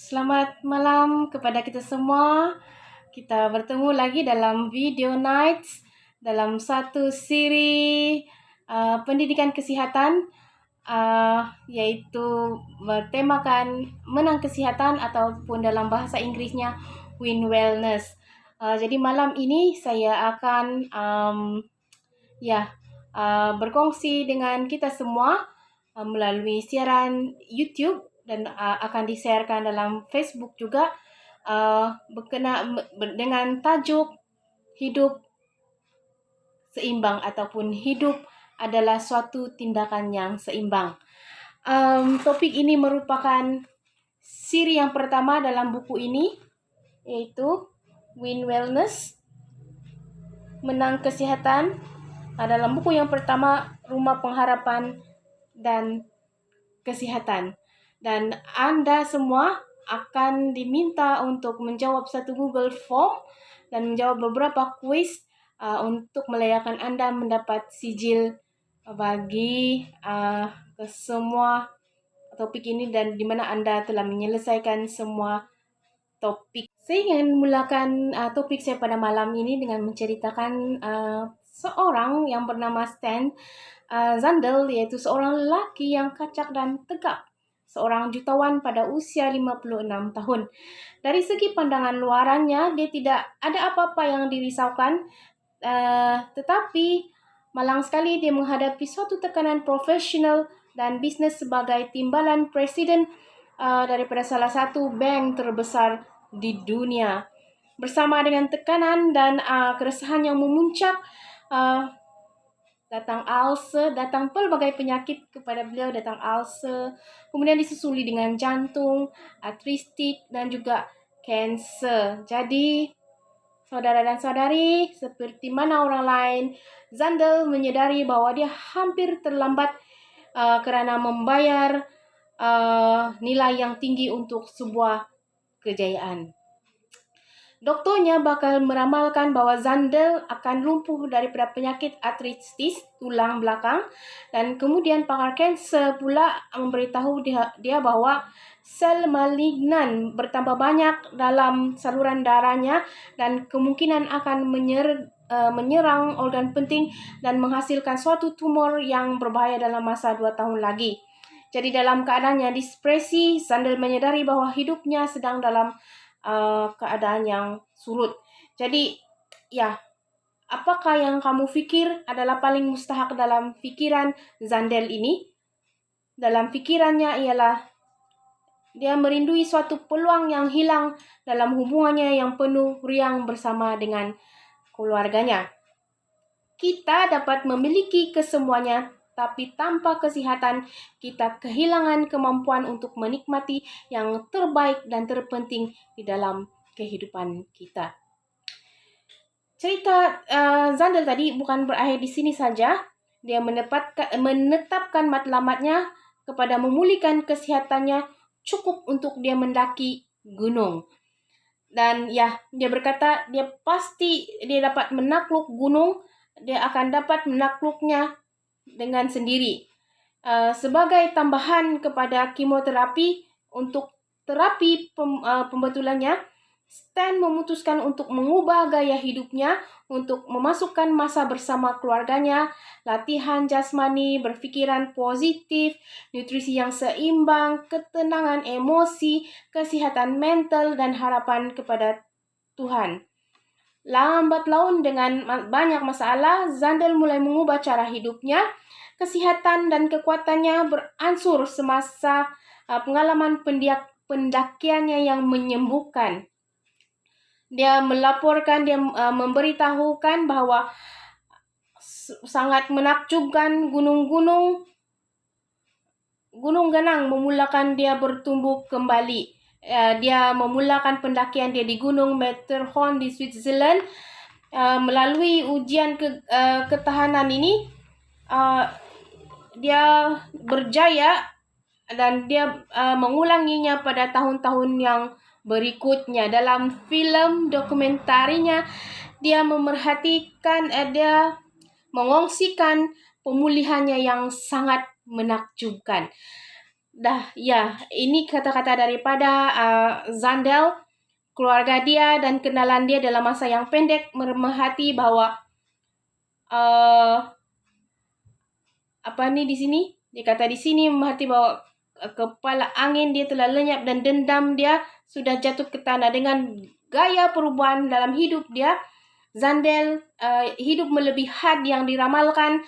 Selamat malam kepada kita semua. Kita bertemu lagi dalam Video Nights dalam satu siri pendidikan kesihatan, yaitu bertemakan menang kesihatan ataupun dalam bahasa Inggrisnya Win Wellness. Jadi malam ini saya akan berkongsi dengan kita semua melalui siaran YouTube dan akan disiarkan dalam Facebook juga, dengan tajuk hidup seimbang ataupun hidup adalah suatu tindakan yang seimbang. Topik ini merupakan siri yang pertama dalam buku ini, yaitu Win Wellness, menang kesihatan. Dalam buku yang pertama, Rumah Pengharapan dan Kesehatan. Dan Anda semua akan diminta untuk menjawab satu Google Form dan menjawab beberapa kuis untuk melayakan Anda mendapat sijil bagi ke semua topik ini dan di mana Anda telah menyelesaikan semua topik. Saya ingin memulakan topik saya pada malam ini dengan menceritakan seorang yang bernama Stan Zandel, yaitu seorang lelaki yang kacak dan tegap, seorang jutawan pada usia 56 tahun. Dari segi pandangan luarannya, dia tidak ada apa-apa yang dirisaukan, tetapi malang sekali dia menghadapi suatu tekanan profesional dan bisnes sebagai timbalan presiden daripada salah satu bank terbesar di dunia. Bersama dengan tekanan dan keresahan yang memuncak, datang pelbagai penyakit kepada beliau, datang ulcer, kemudian disusuli dengan jantung, artristik dan juga kanser. Jadi, saudara dan saudari, seperti mana orang lain, Zandel menyadari bahwa dia hampir terlambat kerana membayar nilai yang tinggi untuk sebuah kejayaan. Doktornya bakal meramalkan bahwa Zandel akan lumpuh daripada penyakit artritis tulang belakang, dan kemudian pakar kanser pula memberitahu dia bahwa sel malignan bertambah banyak dalam saluran darahnya dan kemungkinan akan menyerang organ penting dan menghasilkan suatu tumor yang berbahaya dalam masa 2 tahun lagi. Jadi dalam keadaan yang depresi, Zandel menyadari bahwa hidupnya sedang dalam keadaan yang surut. Jadi, apakah yang kamu fikir adalah paling mustahak dalam fikiran Zandel ini? Dalam fikirannya ialah dia merindui suatu peluang yang hilang dalam hubungannya yang penuh riang bersama dengan keluarganya. Kita dapat memiliki kesemuanya, tapi tanpa kesehatan, kita kehilangan kemampuan untuk menikmati yang terbaik dan terpenting di dalam kehidupan kita. Cerita Zandel tadi bukan berakhir di sini saja. Dia menetapkan matlamatnya kepada memulihkan kesehatannya cukup untuk dia mendaki gunung. Dan dia berkata dia pasti dia dapat menakluk gunung, dia akan dapat menakluknya dengan sendiri. Sebagai tambahan kepada kemoterapi, untuk terapi pembetulannya, Stan memutuskan untuk mengubah gaya hidupnya, untuk memasukkan masa bersama keluarganya, latihan jasmani, berfikiran positif, nutrisi yang seimbang, ketenangan emosi, kesehatan mental, dan harapan kepada Tuhan. Lambat laun dengan banyak masalah, Zandel mulai mengubah cara hidupnya. Kesehatan dan kekuatannya beransur semasa pengalaman pendakiannya yang menyembuhkan. Dia melaporkan, dia memberitahukan bahwa sangat menakjubkan Gunung Ganang memulakan dia bertumbuh kembali. Dia memulakan pendakian dia di Gunung Matterhorn di Switzerland. Melalui ujian ketahanan ini, dia berjaya dan dia mengulanginya pada tahun-tahun yang berikutnya. Dalam filem dokumentarinya, dia dia mengongsikan pemulihannya yang sangat menakjubkan. Ini kata-kata daripada Zandel, keluarga dia dan kenalan dia dalam masa yang pendek meremehati bahwa di sini dia kata di sini meremehati bahwa kepala angin dia telah lenyap dan dendam dia sudah jatuh ke tanah. Dengan gaya perubahan dalam hidup dia, Zandel hidup melebihi had yang diramalkan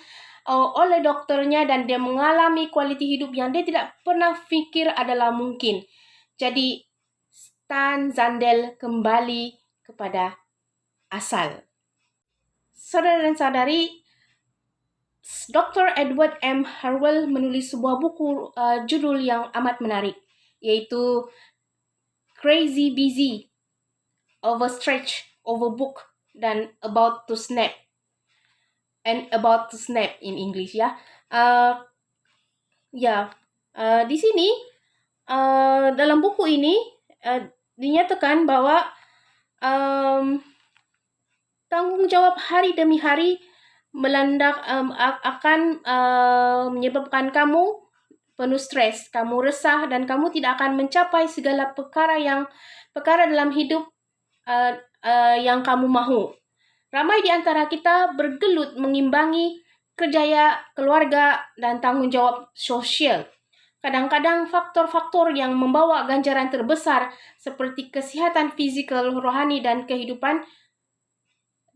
oleh dokternya, dan dia mengalami kualiti hidup yang dia tidak pernah fikir adalah mungkin. Jadi Stan Zandel kembali kepada asal. Saudara dan saudari, Dr. Edward M. Hurwell menulis sebuah buku judul yang amat menarik, yaitu Crazy Busy, Overstretched, Overbooked, dan About to Snap. And About to Snap in English ya. Di sini dalam buku ini dinyatakan bahwa tanggung jawab hari demi hari akan menyebabkan kamu penuh stres, kamu resah, dan kamu tidak akan mencapai segala perkara dalam hidup yang kamu mahu. Ramai di antara kita bergelut mengimbangi kerjaya, keluarga, dan tanggung jawab sosial. Kadang-kadang faktor-faktor yang membawa ganjaran terbesar seperti kesehatan fisikal, rohani, dan kehidupan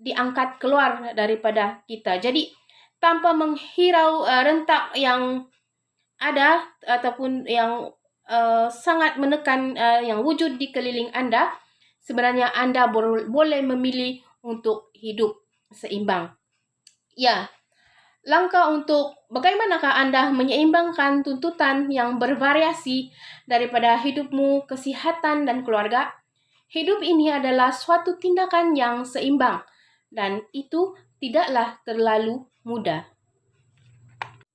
diangkat keluar daripada kita. Jadi tanpa menghirau rentak yang ada ataupun yang sangat menekan yang wujud di keliling Anda, sebenarnya Anda boleh memilih untuk hidup seimbang. Langkah untuk bagaimanakah Anda menyeimbangkan tuntutan yang bervariasi daripada hidupmu, kesehatan, dan keluarga? Hidup ini adalah suatu tindakan yang seimbang, dan itu tidaklah terlalu mudah.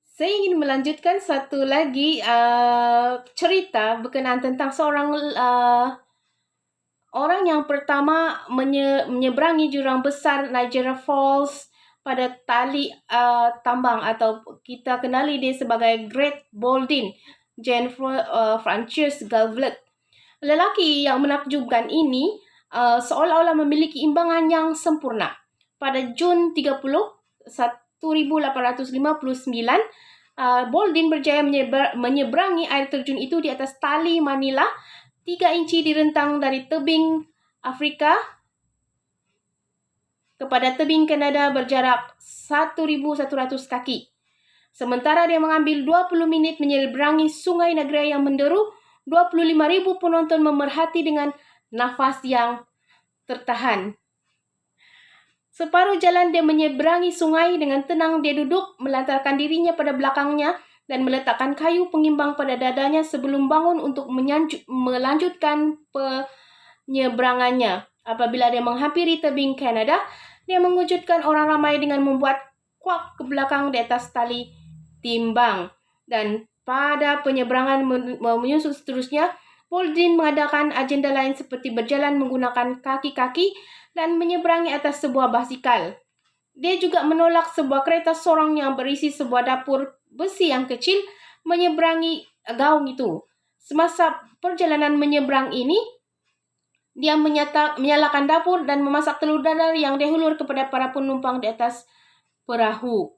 Saya ingin melanjutkan satu lagi cerita berkenaan tentang seorang orang yang pertama menyeberangi jurang besar Niagara Falls pada tali tambang, atau kita kenali dia sebagai Great Baldwin, Jean Francis Galvlet. Lelaki yang menakjubkan ini seolah-olah memiliki imbangan yang sempurna. Pada Jun 30, 1859, Baldwin berjaya menyeberangi air terjun itu di atas tali Manila 3 inci direntang dari tebing Afrika kepada tebing Kanada berjarak 1,100 kaki. Sementara dia mengambil 20 menit menyeberangi sungai Niagara yang menderu, 25,000 penonton memerhati dengan nafas yang tertahan. Separuh jalan dia menyeberangi sungai dengan tenang. Dia duduk, melantarkan dirinya pada belakangnya dan meletakkan kayu pengimbang pada dadanya sebelum bangun untuk melanjutkan penyeberangannya. Apabila dia menghampiri tebing Kanada, dia mengejutkan orang ramai dengan membuat kuak ke belakang di atas tali timbang. Dan pada penyeberangan menyusul seterusnya, Baldwin mengadakan agenda lain seperti berjalan menggunakan kaki-kaki dan menyeberangi atas sebuah basikal. Dia juga menolak sebuah kereta sorong yang berisi sebuah dapur besi yang kecil menyeberangi gaung itu. Semasa perjalanan menyeberang ini, dia menyalakan dapur dan memasak telur dadar yang dihulur kepada para penumpang di atas perahu.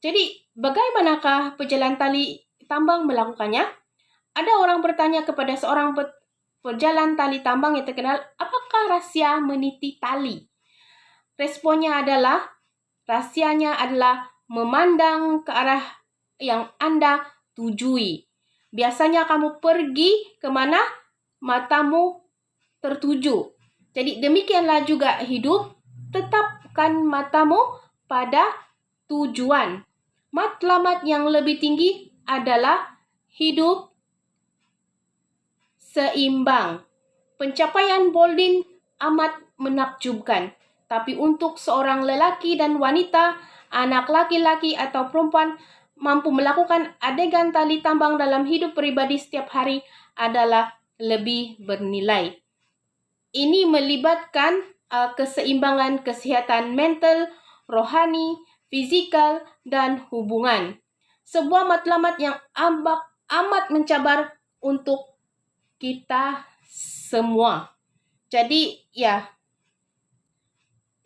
Jadi, bagaimanakah pejalan tali tambang melakukannya? Ada orang bertanya kepada seorang pejalan tali tambang yang terkenal, apakah rahsia meniti tali? Responnya adalah, rahsianya adalah memandang ke arah yang Anda tujui. Biasanya kamu pergi ke mana matamu tertuju. Jadi demikianlah juga hidup, tetapkan matamu pada tujuan. Matlamat yang lebih tinggi adalah hidup seimbang. Pencapaian Baldwin amat menakjubkan. Tapi untuk seorang lelaki dan wanita, anak laki-laki atau perempuan mampu melakukan adegan tali tambang dalam hidup pribadi setiap hari adalah lebih bernilai. Ini melibatkan keseimbangan kesehatan mental, rohani, fizikal, dan hubungan. Sebuah matlamat yang amat mencabar untuk kita semua. Jadi ya,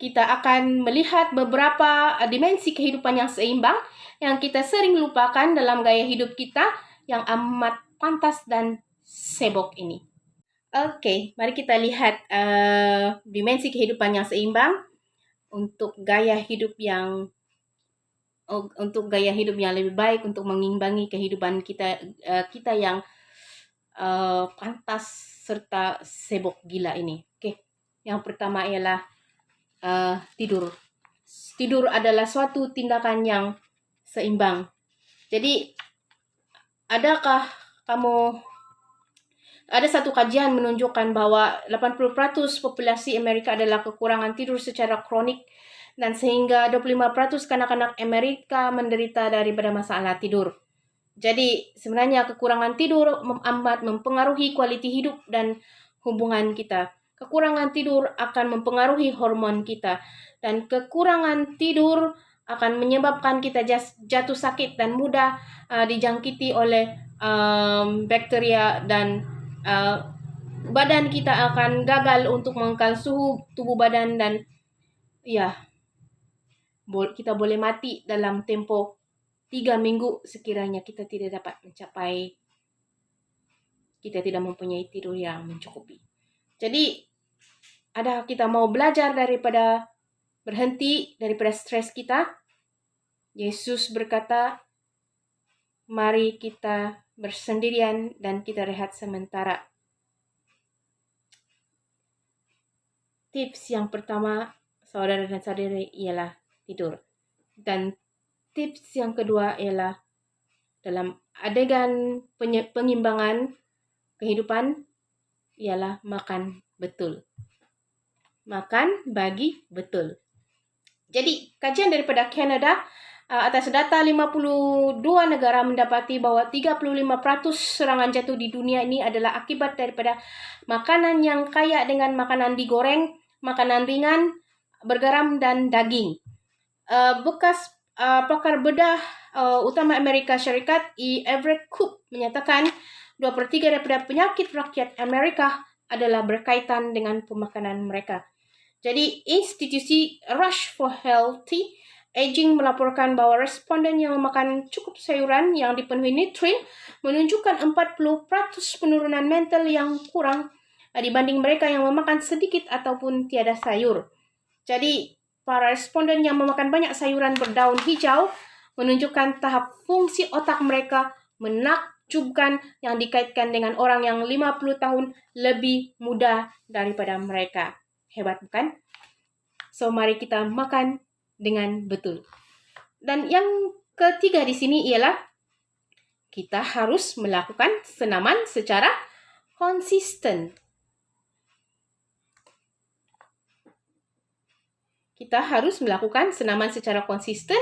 kita akan melihat beberapa dimensi kehidupan yang seimbang yang kita sering lupakan dalam gaya hidup kita yang amat pantas dan sibuk ini. Oke, mari kita lihat dimensi kehidupan yang seimbang untuk gaya hidup yang lebih baik, untuk mengimbangi kehidupan kita yang pantas serta sibuk gila ini. Oke, yang pertama ialah tidur. Tidur adalah suatu tindakan yang seimbang. Jadi, ada satu kajian menunjukkan bahwa 80% populasi Amerika adalah kekurangan tidur secara kronik, dan sehingga 25% kanak-kanak Amerika menderita daripada masalah tidur. Jadi, sebenarnya kekurangan tidur amat mempengaruhi kualiti hidup dan hubungan kita. Kekurangan tidur akan mempengaruhi hormon kita, dan kekurangan tidur akan menyebabkan kita jatuh sakit dan mudah dijangkiti oleh bakteria, dan badan kita akan gagal untuk mengekal suhu tubuh badan, dan ya, kita boleh mati dalam tempoh 3 minggu sekiranya kita tidak mempunyai tidur yang mencukupi. Jadi, kita mau belajar berhenti daripada stres kita? Yesus berkata, mari kita bersendirian dan kita rehat sementara. Tips yang pertama, saudara dan saudari, ialah tidur. Dan tips yang kedua ialah dalam adegan pengimbangan kehidupan ialah makan betul. Makan bagi betul. Jadi, kajian daripada Kanada atas data 52 negara mendapati bahwa 35% serangan jantung di dunia ini adalah akibat daripada makanan yang kaya dengan makanan digoreng, makanan ringan, bergaram, dan daging. Bekas pakar bedah utama Amerika Syarikat, Everett Koop, menyatakan 2/3 daripada penyakit rakyat Amerika adalah berkaitan dengan pemakanan mereka. Jadi, institusi Rush for Healthy Aging melaporkan bahwa responden yang memakan cukup sayuran yang dipenuhi nutrien menunjukkan 40% penurunan mental yang kurang dibanding mereka yang memakan sedikit ataupun tiada sayur. Jadi, para responden yang memakan banyak sayuran berdaun hijau menunjukkan tahap fungsi otak mereka menakjubkan yang dikaitkan dengan orang yang 50 tahun lebih muda daripada mereka. Hebat, bukan? So, mari kita makan dengan betul. Dan yang ketiga di sini ialah kita harus melakukan senaman secara konsisten. Kita harus melakukan senaman secara konsisten.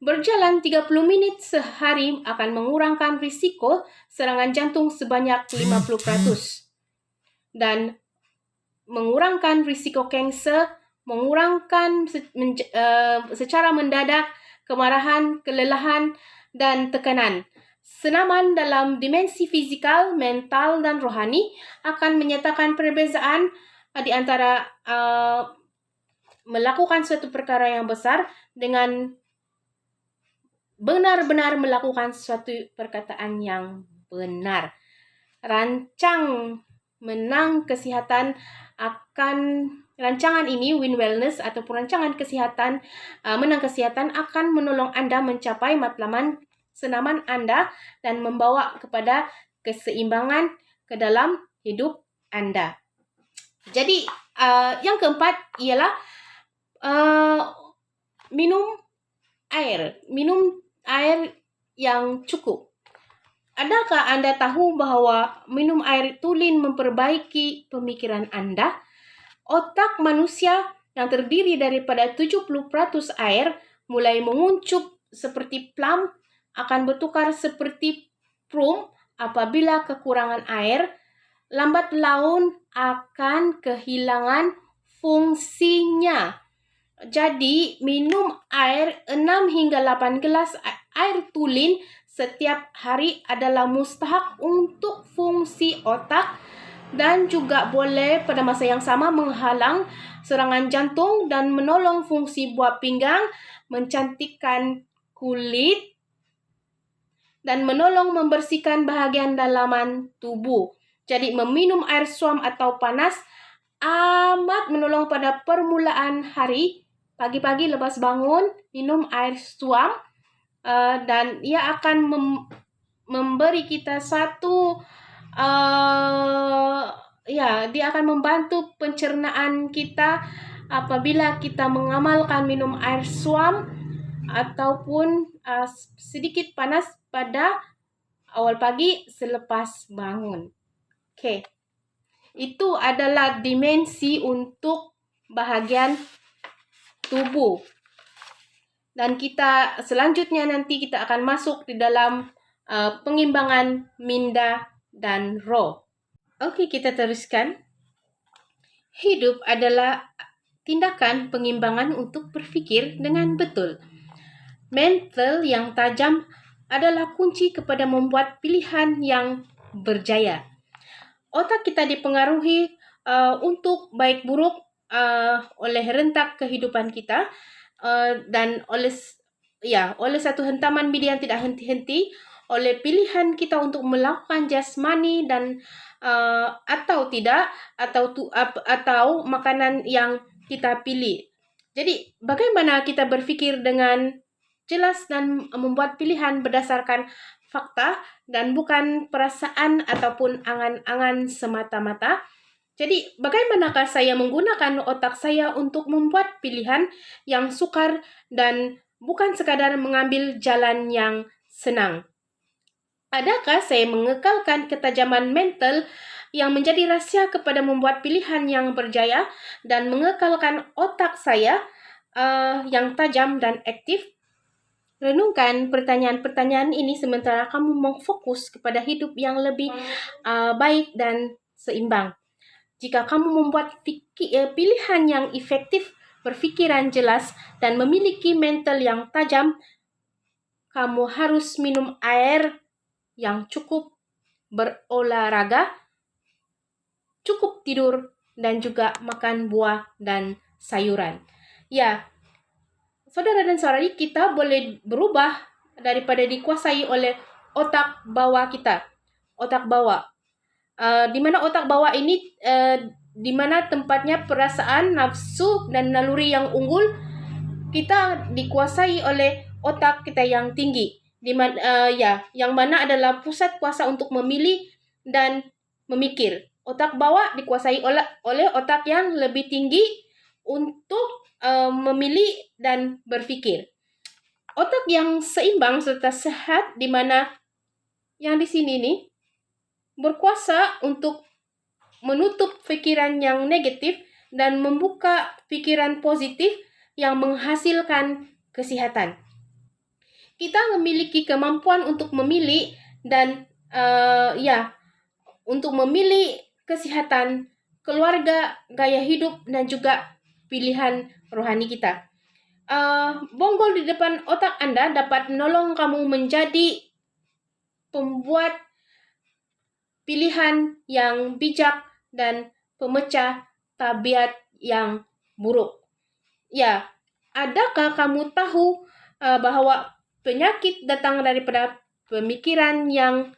Berjalan 30 minit sehari akan mengurangkan risiko serangan jantung sebanyak 50%. Dan mengurangkan risiko kanser, mengurangkan secara mendadak kemarahan, kelelahan, dan tekanan. Senaman dalam dimensi fizikal, mental, dan rohani akan menyatakan perbezaan di antara melakukan suatu perkara yang besar dengan benar-benar melakukan suatu perkataan yang benar. Rancangan ini, Win Wellness, ataupun rancangan kesihatan, Menang Kesihatan, akan menolong Anda mencapai matlaman senaman Anda dan membawa kepada keseimbangan ke dalam hidup Anda. Jadi, yang keempat ialah minum air. Minum air yang cukup. Adakah Anda tahu bahwa minum air tulen memperbaiki pemikiran Anda? Otak manusia yang terdiri daripada 70% air mulai menguncup seperti plum akan bertukar seperti prum apabila kekurangan air. Lambat laun akan kehilangan fungsinya. Jadi, minum air 6 hingga 8 gelas air tulen setiap hari adalah mustahak untuk fungsi otak dan juga boleh pada masa yang sama menghalang serangan jantung dan menolong fungsi buah pinggang, mencantikkan kulit, dan menolong membersihkan bahagian dalaman tubuh. Jadi meminum air suam atau panas amat menolong pada permulaan hari. Pagi-pagi lepas bangun, minum air suam dan ia akan memberi kita satu dia akan membantu pencernaan kita apabila kita mengamalkan minum air suam ataupun sedikit panas pada awal pagi selepas bangun. Oke. Itu adalah dimensi untuk bahagian tubuh. Dan kita selanjutnya nanti kita akan masuk di dalam pengimbangan minda dan roh. Oke, kita teruskan. Hidup adalah tindakan pengimbangan untuk berpikir dengan betul. Mental yang tajam adalah kunci kepada membuat pilihan yang berjaya. Otak kita dipengaruhi untuk baik buruk oleh rentak kehidupan kita dan oleh satu hentaman media yang tidak henti-henti, oleh pilihan kita untuk melakukan jasmani dan atau tidak, atau makanan yang kita pilih. Jadi bagaimana kita berpikir dengan jelas dan membuat pilihan berdasarkan fakta dan bukan perasaan ataupun angan-angan semata-mata. Jadi, bagaimanakah saya menggunakan otak saya untuk membuat pilihan yang sukar dan bukan sekadar mengambil jalan yang senang? Adakah saya mengekalkan ketajaman mental yang menjadi rahsia kepada membuat pilihan yang berjaya dan mengekalkan otak saya yang tajam dan aktif? Renungkan pertanyaan-pertanyaan ini sementara kamu memfokus kepada hidup yang lebih baik dan seimbang. Jika kamu membuat pilihan yang efektif, berpikiran jelas, dan memiliki mental yang tajam, kamu harus minum air yang cukup, berolahraga, cukup tidur, dan juga makan buah dan sayuran. Ya, saudara dan saudari, kita boleh berubah daripada dikuasai oleh otak bawah kita. Otak bawah. Di mana otak bawah ini di mana tempatnya perasaan, nafsu, dan naluri yang unggul, kita dikuasai oleh otak kita yang tinggi. Yang mana adalah pusat kuasa untuk memilih dan memikir. Otak bawah dikuasai oleh otak yang lebih tinggi untuk memilih dan berpikir. Otak yang seimbang serta sehat, di mana yang di sini nih berkuasa untuk menutup pikiran yang negatif dan membuka pikiran positif yang menghasilkan kesehatan. Kita memiliki kemampuan untuk memilih dan untuk memilih kesehatan, keluarga, gaya hidup, dan juga pilihan rohani kita. Bonggol di depan otak Anda dapat menolong kamu menjadi pembuat pilihan yang bijak dan pemecah tabiat yang buruk. Ya, adakah kamu tahu bahwa penyakit datang daripada pemikiran yang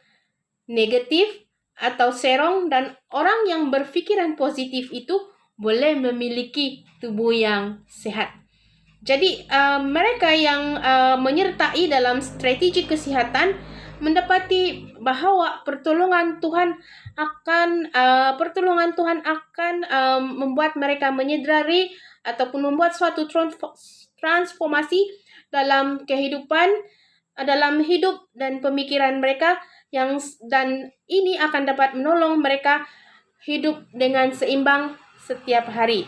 negatif atau serong, dan orang yang berpikiran positif itu boleh memiliki tubuh yang sehat. Jadi, mereka yang menyertai dalam strategi kesehatan mendapati bahwa pertolongan Tuhan akan membuat mereka menyadari ataupun membuat suatu transformasi dalam kehidupan, dalam hidup dan pemikiran mereka, dan ini akan dapat menolong mereka hidup dengan seimbang setiap hari.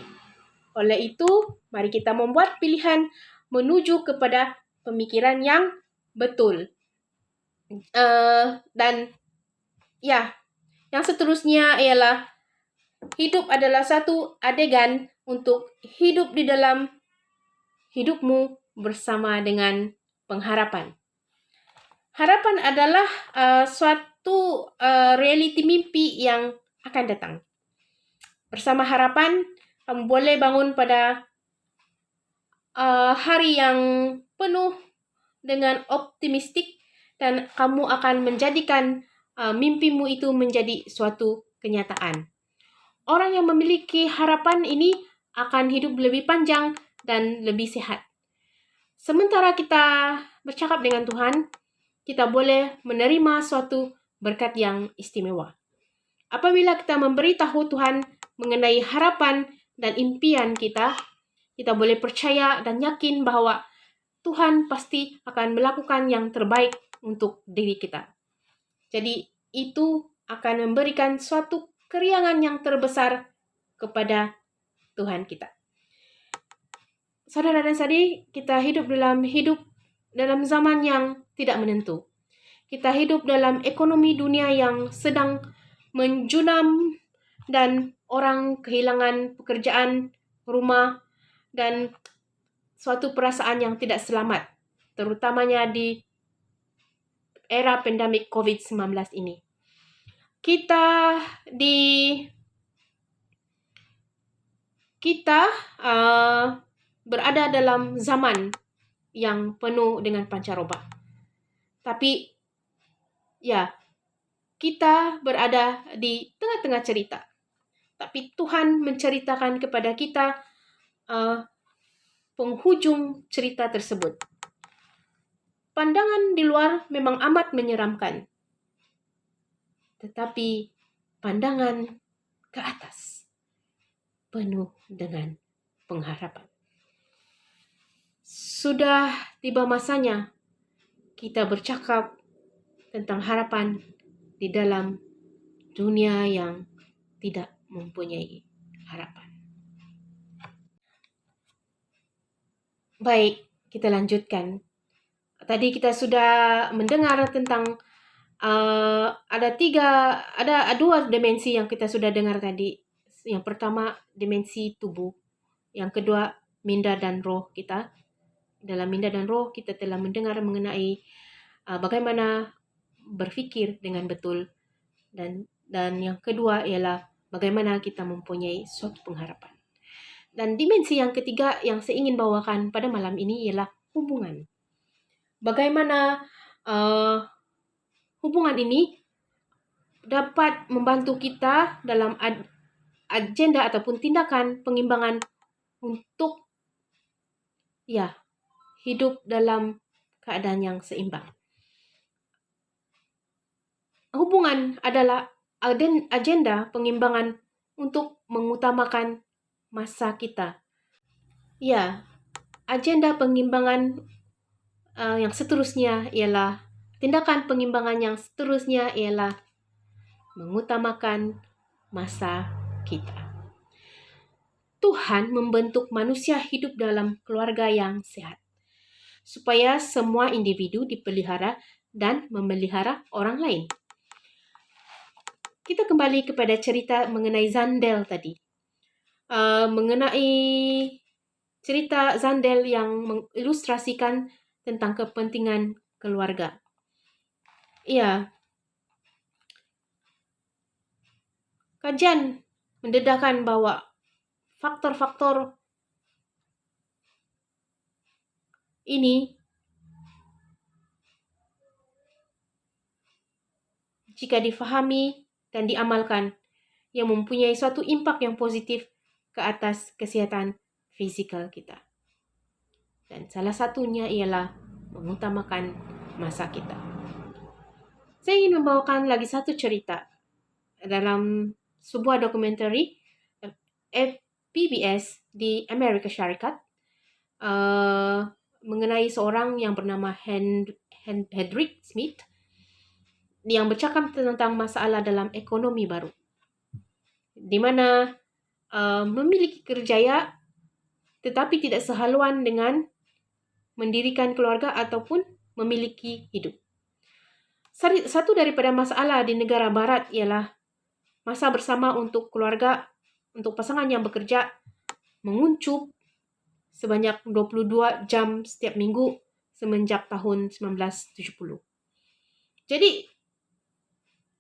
Oleh itu, mari kita membuat pilihan menuju kepada pemikiran yang betul. Yang seterusnya ialah hidup adalah satu adegan untuk hidup di dalam hidupmu bersama dengan pengharapan. Harapan adalah suatu realiti mimpi yang akan datang. Bersama harapan, kamu boleh bangun pada hari yang penuh dengan optimistik dan kamu akan menjadikan mimpimu itu menjadi suatu kenyataan. Orang yang memiliki harapan ini akan hidup lebih panjang dan lebih sehat. Sementara kita bercakap dengan Tuhan, kita boleh menerima suatu berkat yang istimewa. Apabila kita memberitahu Tuhan mengenai harapan dan impian kita, kita boleh percaya dan yakin bahwa Tuhan pasti akan melakukan yang terbaik untuk diri kita. Jadi itu akan memberikan suatu keriangan yang terbesar kepada Tuhan kita. Saudara dan saudari, kita hidup dalam zaman yang tidak menentu. Kita hidup dalam ekonomi dunia yang sedang menjunam dan orang kehilangan pekerjaan, rumah, dan suatu perasaan yang tidak selamat, terutamanya di era pandemik COVID-19 ini. Kita berada dalam zaman yang penuh dengan pancaroba. Tapi ya, kita berada di tengah-tengah cerita. Tapi Tuhan menceritakan kepada kita penghujung cerita tersebut. Pandangan di luar memang amat menyeramkan. Tetapi pandangan ke atas penuh dengan pengharapan. Sudah tiba masanya kita bercakap tentang harapan di dalam dunia yang tidak mempunyai harapan. Baik, kita lanjutkan. Tadi kita sudah mendengar tentang ada dua dimensi yang kita sudah dengar tadi. Yang pertama, dimensi tubuh. Yang kedua, minda dan roh kita. Dalam minda dan roh, kita telah mendengar mengenai bagaimana berfikir dengan betul. Dan yang kedua ialah bagaimana kita mempunyai suatu pengharapan. Dan dimensi yang ketiga yang saya ingin bawakan pada malam ini ialah hubungan. Bagaimana hubungan ini dapat membantu kita dalam agenda ataupun tindakan pengimbangan untuk hidup dalam keadaan yang seimbang. Hubungan adalah agenda pengimbangan untuk mengutamakan masa kita. Agenda pengimbangan yang seterusnya ialah tindakan pengimbangan yang seterusnya ialah mengutamakan masa kita. Tuhan membentuk manusia hidup dalam keluarga yang sehat, supaya semua individu dipelihara dan memelihara orang lain. Kita kembali kepada cerita mengenai Zandel tadi. Mengenai cerita Zandel yang mengilustrasikan tentang kepentingan keluarga. Kajian mendedahkan bahwa faktor-faktor ini jika difahami dan diamalkan, yang mempunyai suatu impak yang positif ke atas kesehatan fisikal kita. Dan salah satunya ialah mengutamakan masa kita. Saya ingin membawakan lagi satu cerita dalam sebuah dokumentari PBS di Amerika Syarikat mengenai seorang yang bernama Hendrik Smith yang bercakap tentang masalah dalam ekonomi baru, di mana memiliki kerjaya tetapi tidak sehaluan dengan mendirikan keluarga ataupun memiliki hidup. Satu daripada masalah di negara barat ialah masa bersama untuk keluarga, untuk pasangan yang bekerja menguncup sebanyak 22 jam setiap minggu semenjak tahun 1970. Jadi,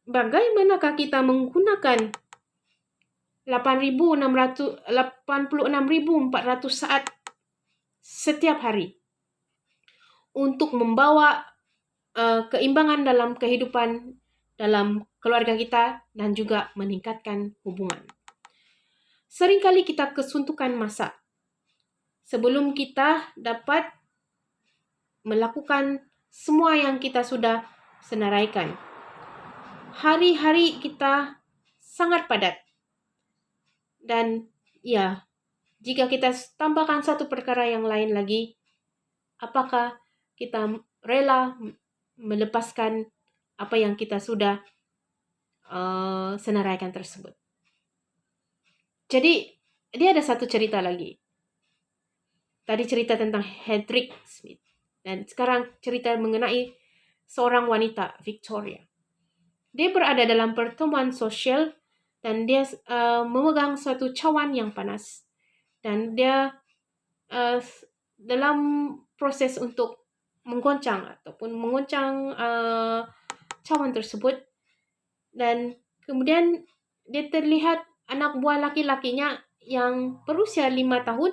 bagaimanakah kita menggunakan 86.400 saat setiap hari untuk membawa keimbangan dalam kehidupan dalam keluarga kita dan juga meningkatkan hubungan. Seringkali kita kesuntukan masa sebelum kita dapat melakukan semua yang kita sudah senaraikan. Hari-hari kita sangat padat. Dan ya, jika kita tambahkan satu perkara yang lain lagi, apakah kita rela melepaskan apa yang kita sudah senaraikan tersebut? Jadi, dia ada satu cerita lagi. Tadi cerita tentang Hedrick Smith. Dan sekarang cerita mengenai seorang wanita, Victoria. Dia berada dalam pertemuan sosial dan dia memegang suatu cawan yang panas. Dan dia dalam proses untuk menggoncang cawan tersebut. Dan kemudian dia terlihat anak buah laki-lakinya yang berusia 5 tahun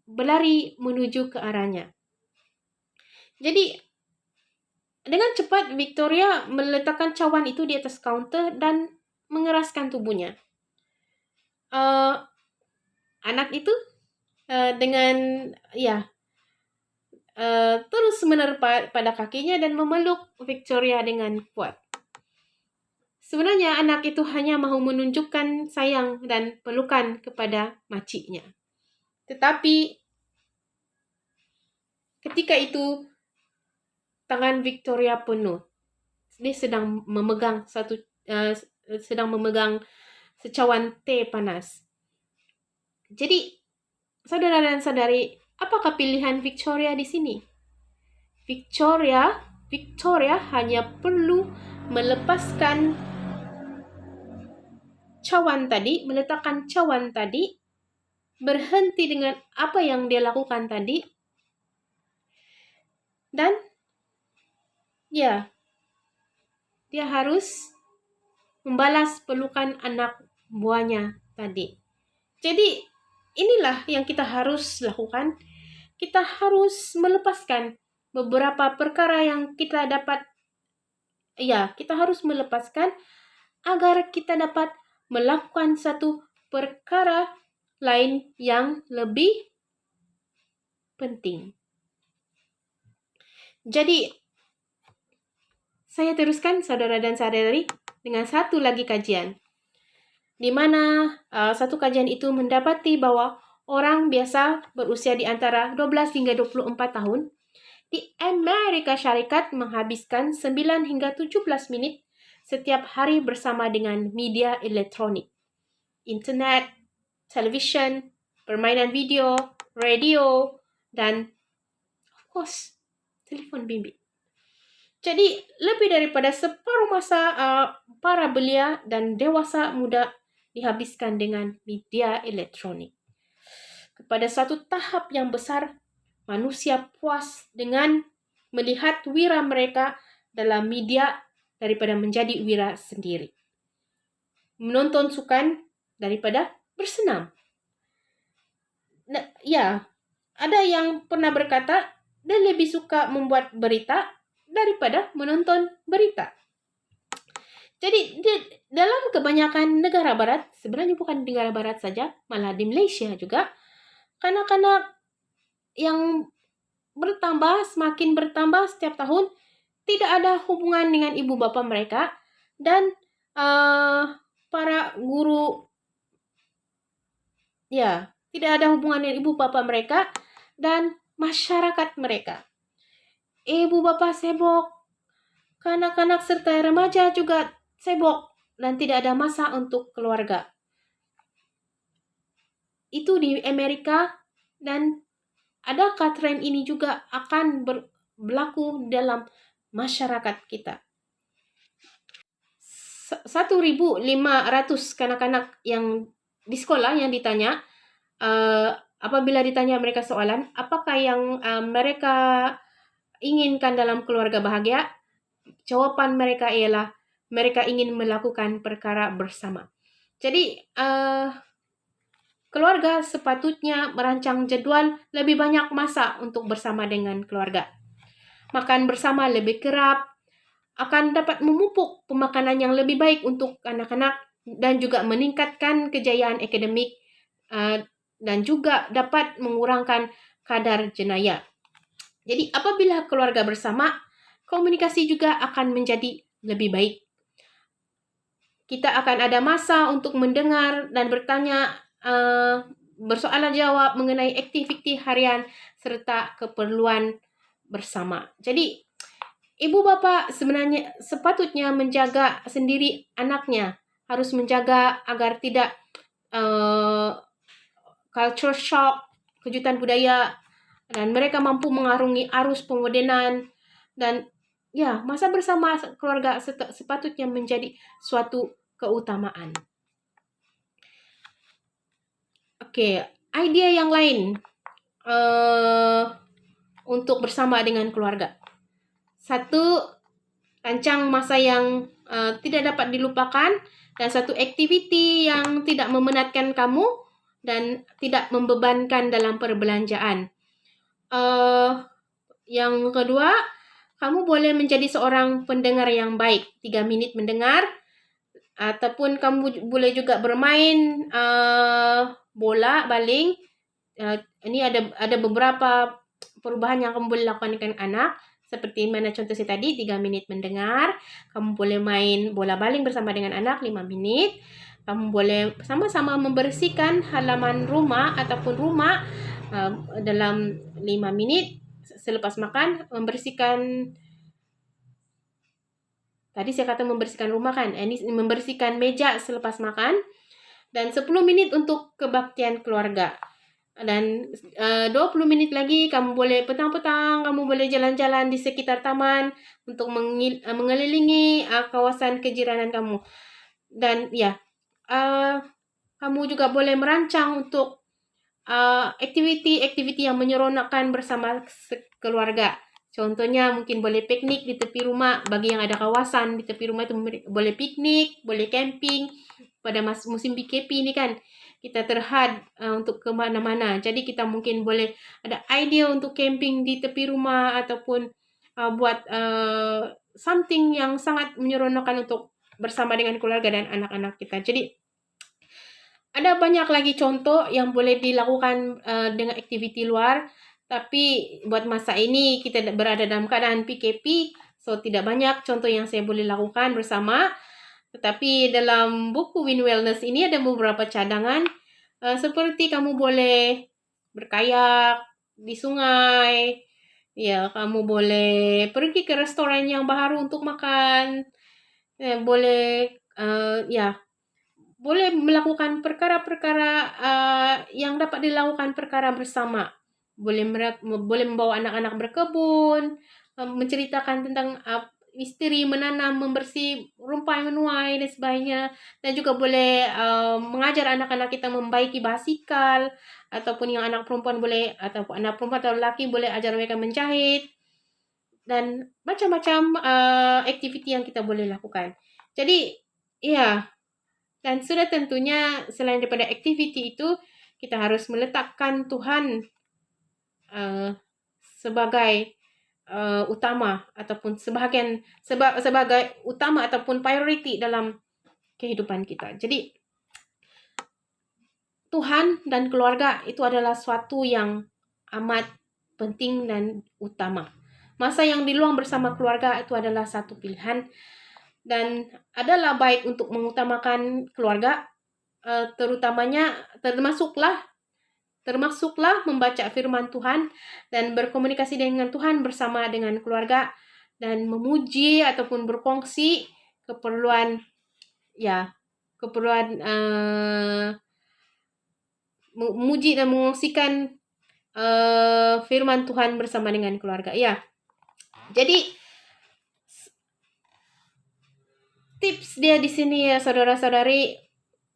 berlari menuju ke arahnya. Jadi, dengan cepat Victoria meletakkan cawan itu di atas kaunter dan mengeraskan tubuhnya. Anak itu dengan terus menerpa pada kakinya dan memeluk Victoria dengan kuat. Sebenarnya anak itu hanya mahu menunjukkan sayang dan pelukan kepada makciknya. Tetapi ketika itu tangan Victoria penuh. Dia sedang memegang secawan teh panas. Jadi, saudara dan saudari, apakah pilihan Victoria di sini? Victoria hanya perlu meletakkan cawan tadi, berhenti dengan apa yang dia lakukan tadi, dan dia harus membalas pelukan anak buahnya tadi. Jadi, inilah yang kita harus lakukan. Kita harus melepaskan beberapa perkara yang kita dapat. Kita harus melepaskan agar kita dapat melakukan satu perkara lain yang lebih penting. Jadi, saya teruskan saudara dan saudari dengan satu lagi kajian. Di mana satu kajian itu mendapati bahwa orang biasa berusia di antara 12 hingga 24 tahun di Amerika Syarikat menghabiskan 9 hingga 17 menit setiap hari bersama dengan media elektronik, internet, television, permainan video, radio, dan of course, telepon bimbit. Jadi, lebih daripada separuh masa para belia dan dewasa muda dihabiskan dengan media elektronik. Kepada satu tahap yang besar, manusia puas dengan melihat wira mereka dalam media daripada menjadi wira sendiri. Menonton sukan daripada bersenam. Ada yang pernah berkata, dia lebih suka membuat berita daripada menonton berita. Jadi, dalam kebanyakan negara barat, sebenarnya bukan negara barat saja, malah di Malaysia juga, kanak-kanak yang semakin bertambah setiap tahun, tidak ada hubungan dengan ibu bapa mereka, dan para guru, tidak ada hubungan dengan ibu bapa mereka, dan masyarakat mereka. Ibu bapa sibuk, kanak-kanak serta remaja juga sibuk, dan tidak ada masa untuk keluarga. Itu di Amerika, dan adakah tren ini juga akan berlaku dalam masyarakat kita? 1.500 kanak-kanak yang di sekolah yang ditanya, apabila ditanya mereka soalan, apakah yang mereka inginkan dalam keluarga bahagia? jawaban mereka ialah mereka ingin melakukan perkara bersama. Jadi, keluarga sepatutnya merancang jadwal lebih banyak masa untuk bersama dengan keluarga. Makan bersama lebih kerap, akan dapat memupuk pemakanan yang lebih baik untuk anak-anak dan juga meningkatkan kejayaan akademik dan juga dapat mengurangkan kadar jenayah. Jadi apabila keluarga bersama, komunikasi juga akan menjadi lebih baik. Kita akan ada masa untuk mendengar dan bertanya, bersoalan jawab mengenai aktiviti harian serta keperluan bersama. Jadi ibu bapa sebenarnya sepatutnya menjaga sendiri anaknya, harus menjaga agar tidak culture shock, kejutan budaya, dan mereka mampu mengarungi arus pemodernan, dan ya, masa bersama keluarga sepatutnya menjadi suatu keutamaan. Oke, idea yang lain untuk bersama dengan keluarga. Satu, rancang masa yang tidak dapat dilupakan, dan satu aktiviti yang tidak memenatkan kamu dan tidak membebankan dalam perbelanjaan. Yang kedua, kamu boleh menjadi seorang pendengar yang baik. 3 menit mendengar, ataupun kamu boleh juga bermain bola, baling. Ini ada beberapa perubahan yang kamu boleh lakukan dengan anak. Seperti mana contoh saya tadi, 3 menit mendengar. Kamu boleh main bola baling bersama dengan anak 5 menit. Kamu boleh sama-sama membersihkan halaman rumah ataupun rumah dalam 5 menit. Selepas makan, tadi saya kata membersihkan rumah kan, ini membersihkan meja selepas makan, dan 10 menit untuk kebaktian keluarga. Dan 20 menit lagi kamu boleh petang-petang, kamu boleh jalan-jalan di sekitar taman untuk mengelilingi kawasan kejiranan kamu. Dan ya, kamu juga boleh merancang untuk aktiviti-aktiviti yang menyeronokkan bersama keluarga. Contohnya mungkin boleh piknik di tepi rumah. Bagi yang ada kawasan di tepi rumah itu boleh piknik, boleh camping. Pada musim PKP ini kan kita terhad untuk kemana-mana. Jadi kita mungkin boleh ada idea untuk camping di tepi rumah ataupun buat something yang sangat menyeronokkan untuk bersama dengan keluarga dan anak-anak kita. Jadi ada banyak lagi contoh yang boleh dilakukan dengan aktiviti luar, tapi buat masa ini kita berada dalam keadaan PKP, so tidak banyak contoh yang saya boleh lakukan bersama. Tetapi dalam buku Win Wellness ini ada beberapa cadangan, seperti kamu boleh berkayak di sungai, ya kamu boleh pergi ke restoran yang baru untuk makan, boleh boleh melakukan perkara-perkara yang dapat dilakukan perkara bersama. Boleh membawa anak-anak berkebun, menceritakan tentang istri menanam, membersih rumpai menuai dan sebagainya. Dan juga boleh mengajar anak-anak kita membaiki basikal, ataupun yang anak perempuan boleh, ataupun anak perempuan atau lelaki boleh ajar mereka menjahit. Dan macam-macam aktiviti yang kita boleh lakukan. Jadi, ya, dan sudah tentunya selain daripada aktiviti itu, kita harus meletakkan Tuhan sebagai utama ataupun sebagai utama ataupun priority dalam kehidupan kita. Jadi Tuhan dan keluarga itu adalah suatu yang amat penting dan utama. Masa yang diluang bersama keluarga itu adalah satu pilihan dan adalah baik untuk mengutamakan keluarga, termasuklah membaca firman Tuhan dan berkomunikasi dengan Tuhan bersama dengan keluarga dan memuji ataupun berkongsi keperluan memuji dan mengongsikan firman Tuhan bersama dengan keluarga. Ya. Jadi tips dia di sini ya saudara-saudari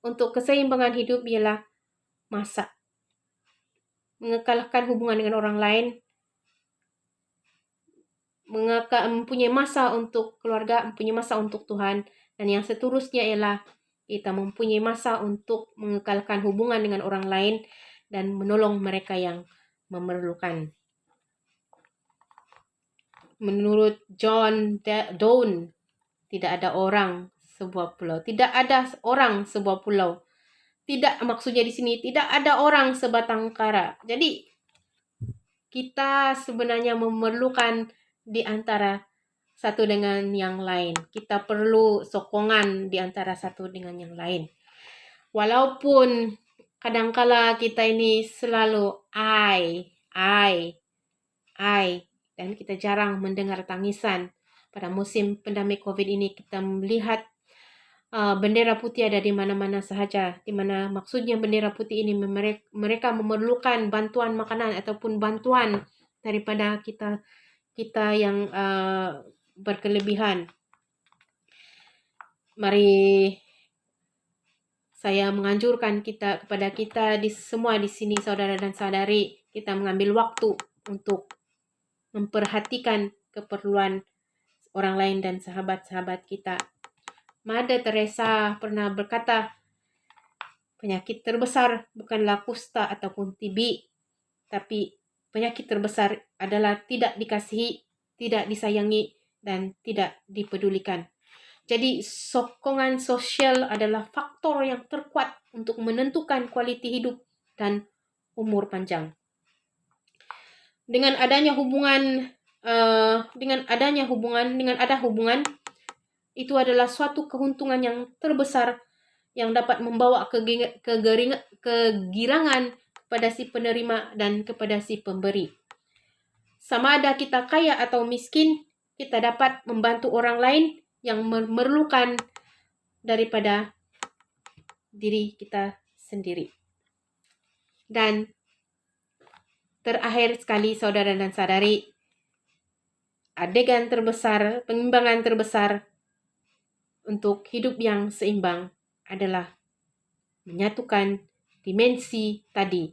untuk keseimbangan hidup ialah masak. Mengekalkan hubungan dengan orang lain. mempunyai masa untuk keluarga, mempunyai masa untuk Tuhan, dan yang seterusnya ialah kita mempunyai masa untuk mengekalkan hubungan dengan orang lain dan menolong mereka yang memerlukan. Menurut John Donne, tidak ada orang sebuah pulau. Tidak ada orang sebuah pulau. Tidak, maksudnya di sini tidak ada orang sebatang kara. Jadi kita sebenarnya memerlukan di antara satu dengan yang lain. Kita perlu sokongan di antara satu dengan yang lain. Walaupun kadangkala kita ini selalu dan kita jarang mendengar tangisan. Pada musim pandemi COVID ini kita melihat bendera putih ada di mana-mana sahaja, di mana maksudnya bendera putih ini mereka memerlukan bantuan makanan ataupun bantuan daripada kita yang berkelebihan. Mari saya menganjurkan kepada kita semua di sini, saudara dan saudari, kita mengambil waktu untuk memperhatikan keperluan orang lain dan sahabat-sahabat kita. Mother Teresa pernah berkata, penyakit terbesar bukanlah kusta ataupun TB, tapi penyakit terbesar adalah tidak dikasihi, tidak disayangi, dan tidak dipedulikan. Jadi sokongan sosial adalah faktor yang terkuat untuk menentukan kualiti hidup dan umur panjang. Dengan ada hubungan itu adalah suatu keuntungan yang terbesar yang dapat membawa kegirangan kepada si penerima dan kepada si pemberi. Sama ada kita kaya atau miskin, kita dapat membantu orang lain yang memerlukan daripada diri kita sendiri. Dan terakhir sekali, saudara dan saudari, pengimbangan terbesar untuk hidup yang seimbang adalah menyatukan dimensi tadi.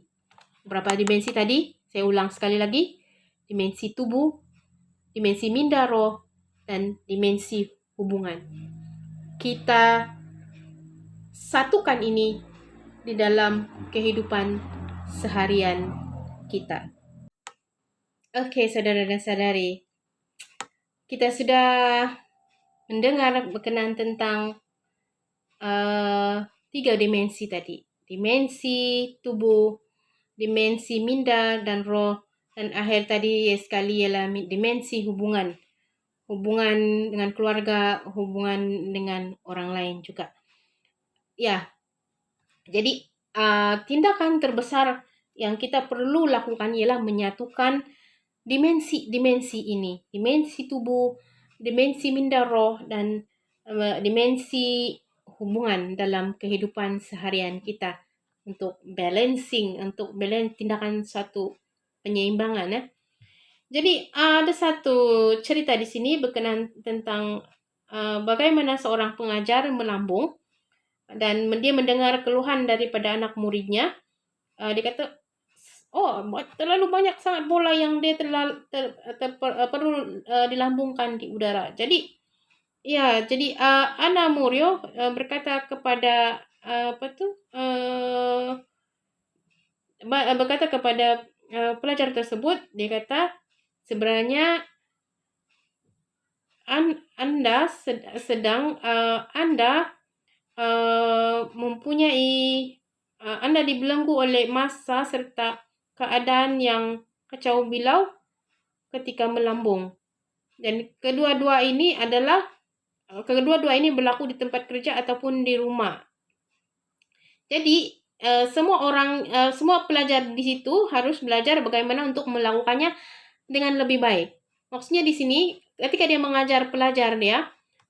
Berapa dimensi tadi? Saya ulang sekali lagi. Dimensi tubuh, dimensi minda roh, dan dimensi hubungan. Kita satukan ini di dalam kehidupan seharian kita. Oke, saudara dan saudari. Kita sudah mendengar berkenaan tentang 3 dimensi tadi. Dimensi tubuh, dimensi minda dan roh, dan akhir tadi sekali ialah dimensi hubungan. Hubungan dengan keluarga, hubungan dengan orang lain juga. Ya, jadi tindakan terbesar yang kita perlu lakukan ialah menyatukan dimensi ini. Dimensi tubuh, dimensi minda roh, dan dimensi hubungan dalam kehidupan seharian kita untuk tindakan suatu penyeimbangan ya. Jadi ada satu cerita di sini berkenaan tentang bagaimana seorang pengajar melambung dan dia mendengar keluhan daripada anak muridnya. Dia kata, terlalu banyak sangat bola yang dia perlu dilambungkan di udara. Jadi Ana Murio berkata kepada berkata kepada pelajar tersebut, dia kata sebenarnya Anda Anda dibelenggu oleh masa serta keadaan yang kacau bilau ketika melambung. Dan kedua-dua ini berlaku di tempat kerja ataupun di rumah. Jadi semua pelajar di situ harus belajar bagaimana untuk melakukannya dengan lebih baik. Maksudnya di sini ketika dia mengajar pelajar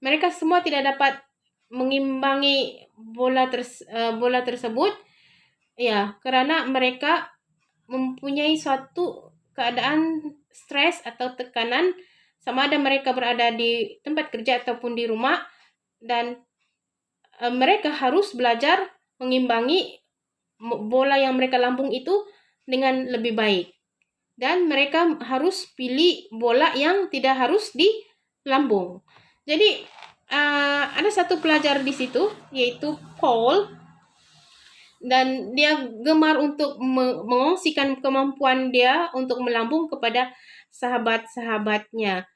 mereka semua tidak dapat mengimbangi bola tersebut karena mereka mempunyai suatu keadaan stres atau tekanan, sama ada mereka berada di tempat kerja ataupun di rumah, dan mereka harus belajar mengimbangi bola yang mereka lambung itu dengan lebih baik. dan mereka harus pilih bola yang tidak harus di lambung. Jadi ada satu pelajar di situ yaitu Paul, dan dia gemar untuk mengongsikan kemampuan dia untuk melambung kepada sahabat-sahabatnya.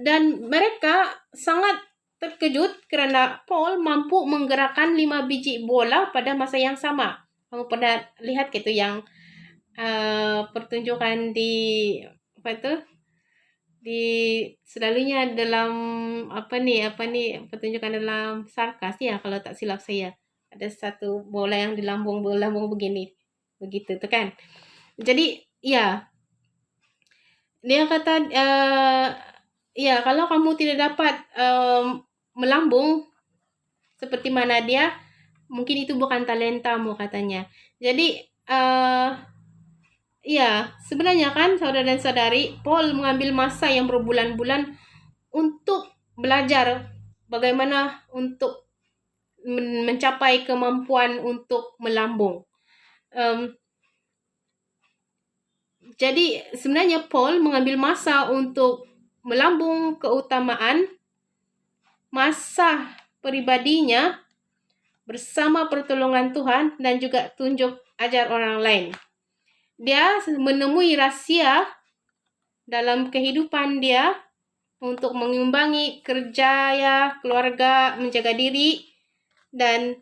Dan mereka sangat terkejut karena Paul mampu menggerakkan 5 biji bola pada masa yang sama. Kamu pernah lihat gitu yang pertunjukan di apa itu? Di selalunya dalam apa nih pertunjukan dalam sarkas ya, kalau tak silap saya. Ada satu bola yang dilambung begini. Begitu tuh kan. Jadi ya, dia kata ya kalau kamu tidak dapat melambung seperti mana dia, mungkin itu bukan talentamu katanya. Jadi ya, sebenarnya kan saudara dan saudari, Paul mengambil masa yang berbulan-bulan untuk belajar bagaimana untuk mencapai kemampuan untuk melambung. Jadi sebenarnya Paul mengambil masa untuk melambung keutamaan masa pribadinya bersama pertolongan Tuhan dan juga tunjuk ajar orang lain. Dia menemui rahasia dalam kehidupan dia untuk mengimbangi kerja ya, keluarga, menjaga diri, dan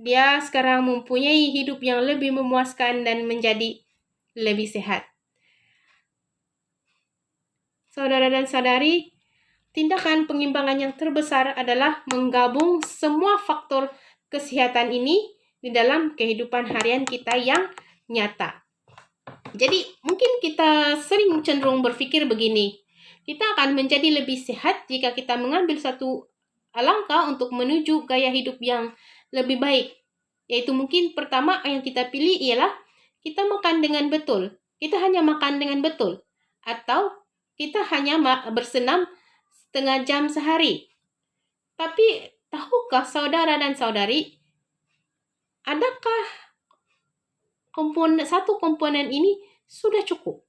dia sekarang mempunyai hidup yang lebih memuaskan dan menjadi lebih sehat. Saudara dan saudari, tindakan pengimbangan yang terbesar adalah menggabung semua faktor kesehatan ini di dalam kehidupan harian kita yang nyata. Jadi mungkin kita sering cenderung berpikir begini, kita akan menjadi lebih sehat jika kita mengambil satu langkah untuk menuju gaya hidup yang lebih baik. Yaitu mungkin pertama yang kita pilih ialah kita makan dengan betul. Kita hanya makan dengan betul. Atau kita hanya bersenam setengah jam sehari. Tapi tahukah saudara dan saudari, adakah satu komponen ini sudah cukup?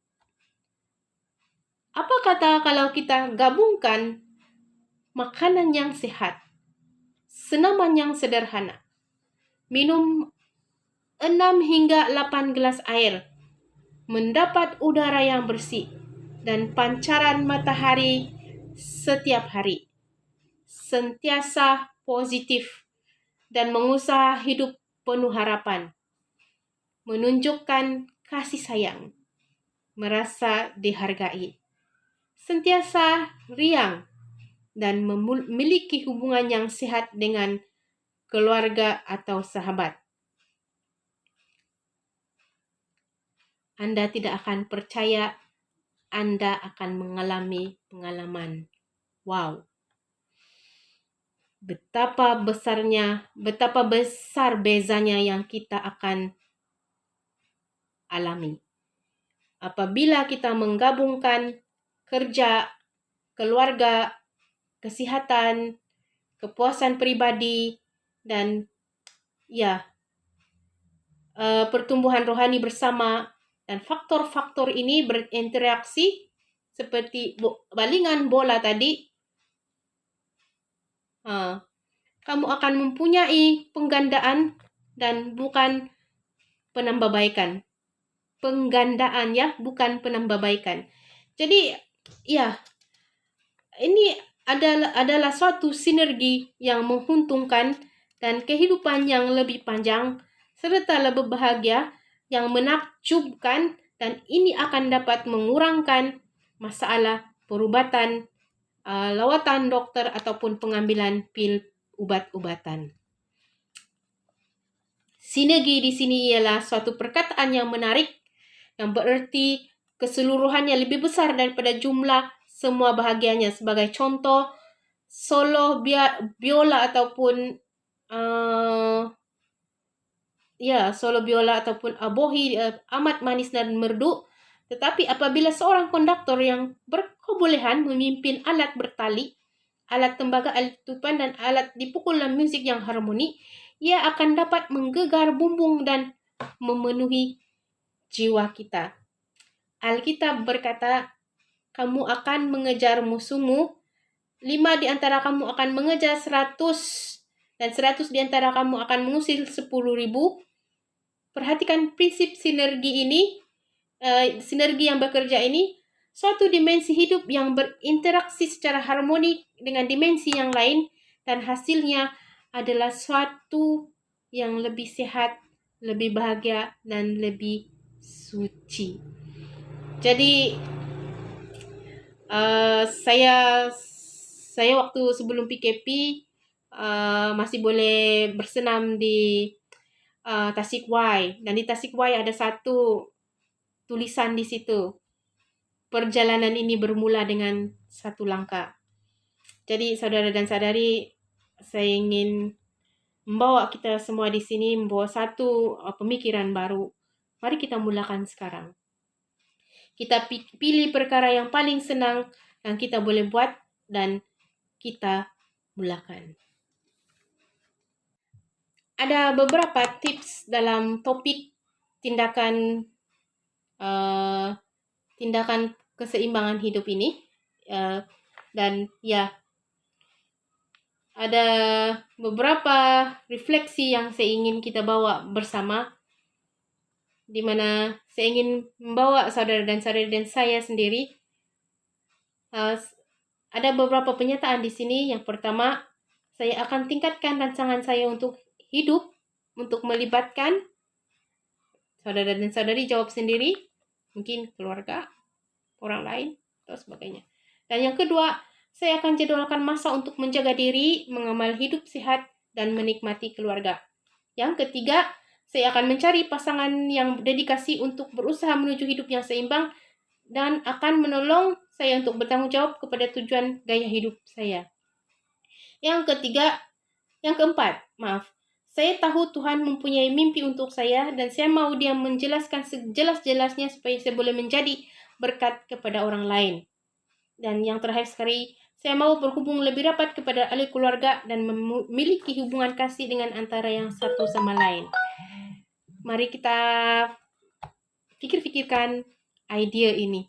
Apa kata kalau kita gabungkan makanan yang sehat, senaman yang sederhana, minum 6 hingga 8 gelas air, mendapat udara yang bersih, dan pancaran matahari setiap hari, sentiasa positif, dan mengusaha hidup penuh harapan, menunjukkan kasih sayang, merasa dihargai, sentiasa riang, dan memiliki hubungan yang sehat dengan keluarga atau sahabat. Anda tidak akan percaya, Anda akan mengalami pengalaman. Wow. Betapa besar bezanya yang kita akan alami. Apabila kita menggabungkan kerja, keluarga, kesehatan, kepuasan pribadi, dan pertumbuhan rohani bersama, dan faktor-faktor ini berinteraksi seperti balingan bola tadi, kamu akan mempunyai penggandaan dan bukan penambahbaikan. Penggandaan ya, bukan penambahbaikan. Jadi ya, ini adalah suatu sinergi yang menguntungkan dan kehidupan yang lebih panjang serta lebih bahagia yang menakjubkan, dan ini akan dapat mengurangkan masalah perubatan, lawatan dokter ataupun pengambilan pil ubat-ubatan. Sinergi di sini ialah suatu perkataan yang menarik yang berarti keseluruhannya lebih besar daripada jumlah semua bahagiannya. Sebagai contoh, solo biola ataupun solo biola ataupun abohi amat manis dan merdu. Tetapi apabila seorang konduktor yang berkebolehan memimpin alat bertali, alat tembaga, alat tutupan, dan alat dipukul dalam musik yang harmoni, ia akan dapat menggegar bumbung dan memenuhi jiwa kita. Alkitab berkata, kamu akan mengejar musuhmu, 5 di antara kamu akan mengejar 100, dan 100 di antara kamu akan mengusir 10.000. Perhatikan prinsip sinergi ini, sinergi yang bekerja ini, suatu dimensi hidup yang berinteraksi secara harmoni dengan dimensi yang lain, dan hasilnya adalah suatu yang lebih sehat, lebih bahagia, dan lebih suci. Jadi saya waktu sebelum PKP masih boleh bersenam di Tasikmalaya, dan di Tasikmalaya ada satu tulisan di situ, perjalanan ini bermula dengan satu langkah. Jadi saudara dan saudari, saya ingin membawa kita semua di sini membawa satu pemikiran baru. Mari kita mulakan sekarang. Kita pilih perkara yang paling senang yang kita boleh buat dan kita mulakan. Ada beberapa tips dalam topik tindakan keseimbangan hidup ini, dan ya, ada beberapa refleksi yang saya ingin kita bawa bersama, di mana saya ingin membawa saudara dan saudari dan saya sendiri. Ada beberapa penyataan di sini. Yang pertama, saya akan tingkatkan rancangan saya untuk hidup, untuk melibatkan saudara dan saudari jawab sendiri, mungkin keluarga, orang lain, atau sebagainya. Dan yang kedua, saya akan jadwalkan masa untuk menjaga diri, mengamal hidup sehat, dan menikmati keluarga. Yang ketiga, saya akan mencari pasangan yang dedikasi untuk berusaha menuju hidup yang seimbang dan akan menolong saya untuk bertanggung jawab kepada tujuan gaya hidup saya. Yang keempat, saya tahu Tuhan mempunyai mimpi untuk saya dan saya mau Dia menjelaskan sejelas-jelasnya supaya saya boleh menjadi berkat kepada orang lain. Dan yang terakhir sekali, saya mau berhubung lebih rapat kepada ahli keluarga dan memiliki hubungan kasih dengan antara yang satu sama lain. Mari kita pikir-pikirkan idea ini.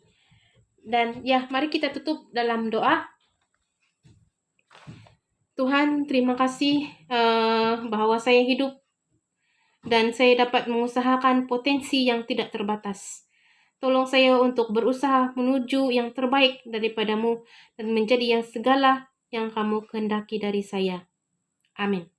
Dan ya, mari kita tutup dalam doa. Tuhan, terima kasih bahwa saya hidup dan saya dapat mengusahakan potensi yang tidak terbatas. Tolong saya untuk berusaha menuju yang terbaik daripada-Mu dan menjadi yang segala yang Kamu kehendaki dari saya. Amin.